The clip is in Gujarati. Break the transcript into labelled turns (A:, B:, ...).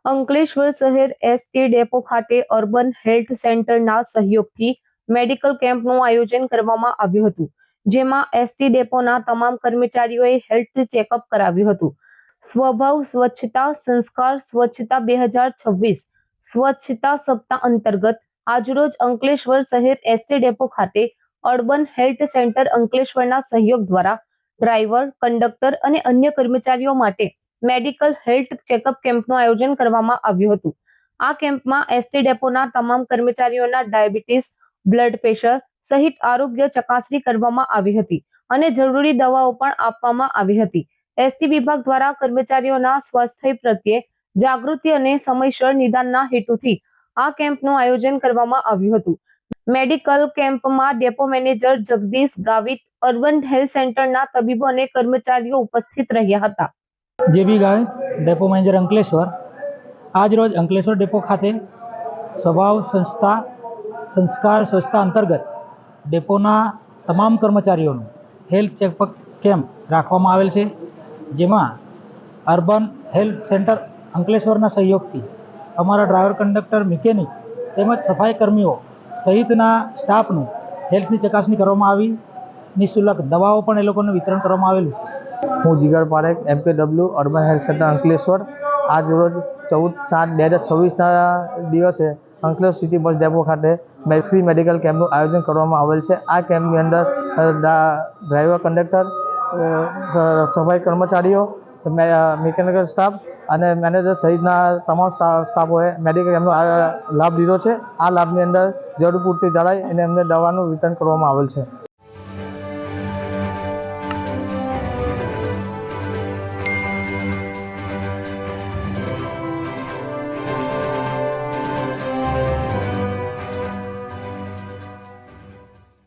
A: અંકલેશ્વર શહેર એસટી ડેપો ખાતે અર્બન હેલ્થ સેન્ટરના સહયોગથી મેડિકલ કેમ્પનું આયોજન કરવામાં આવ્યું હતું, જેમાં એસટી ડેપોના તમામ કર્મચારીઓએ હેલ્થ ચેકઅપ કરાવ્યું હતું. સ્વભાવ સ્વચ્છતા સંસ્કાર સ્વચ્છતા 2026 સ્વચ્છતા સપ્તાહ અંતર્ગત આજરોજ અંકલેશ્વર શહેર એસટી ડેપો ખાતે અર્બન હેલ્થ સેન્ટર અંકલેશ્વરના સહયોગ દ્વારા ડ્રાઈવર, કંડક્ટર અને અન્ય કર્મચારીઓ માટે મેડિકલ હેલ્થ ચેકઅપ કેમ્પનું આયોજન કરવામાં આવ્યું હતું. આ કેમ્પમાં એસટી ડેપોના તમામ કર્મચારીઓના ડાયાબિટીસ, બ્લડ પ્રેશર સહિત આરોગ્ય ચકાસણી કરવામાં આવી હતી અને જરૂરી દવાઓ પણ આપવામાં આવી હતી. એસટી વિભાગ દ્વારા કર્મચારીઓના સ્વાસ્થ્ય પ્રત્યે જાગૃતિ અને સમયસર નિદાનના હેતુથી આ કેમ્પનું આયોજન કરવામાં આવ્યું હતું. મેડિકલ કેમ્પમાં depot manager Jagdish Gavit, urban health સેન્ટરના તબીબો અને કર્મચારીઓ ઉપસ્થિત રહ્યા હતા.
B: જેબી ગાવિત, ડેપો મેનેજર અંકલેશ્વર. આજ રોજ અંકલેશ્વર ડેપો ખાતે સ્વભાવ સંસ્કાર સ્વચ્છતા અંતર્ગત ડેપોના તમામ કર્મચારીઓનું હેલ્થ ચેકઅપ કેમ્પ રાખવામાં આવેલ છે, જેમાં અર્બન હેલ્થ સેન્ટર અંકલેશ્વરના સહયોગથી અમારા ડ્રાઈવર, કંડક્ટર, મિકેનિક તેમજ સફાઈ કર્મીઓ સહિતના સ્ટાફનું હેલ્થની ચકાસણી કરવામાં આવી. નિઃશુલ્ક દવાઓ પણ એ લોકોને વિતરણ કરવામાં આવેલું છે.
C: હું Jigar Parekh, MKW urban health centre Ankleshwar. આજ રોજ 14/7/2026ના દિવસે અંકલેશ્વર સિટી બસ ડેપો ખાતે ફ્રી મેડિકલ કેમ્પનું આયોજન કરવામાં આવેલ છે. આ કેમ્પની અંદર ડ્રાઈવર, કંડક્ટર, સફાઈ કર્મચારીઓ, મિકેનિકલ સ્ટાફ અને મેનેજર સહિતના તમામ સ્ટાફોએ મેડિકલ કેમ્પનો લાભ લીધો છે. આ લાભની અંદર જરૂર પૂરતી જણાય અને એમને દવાનું વિતરણ કરવામાં આવેલ છે.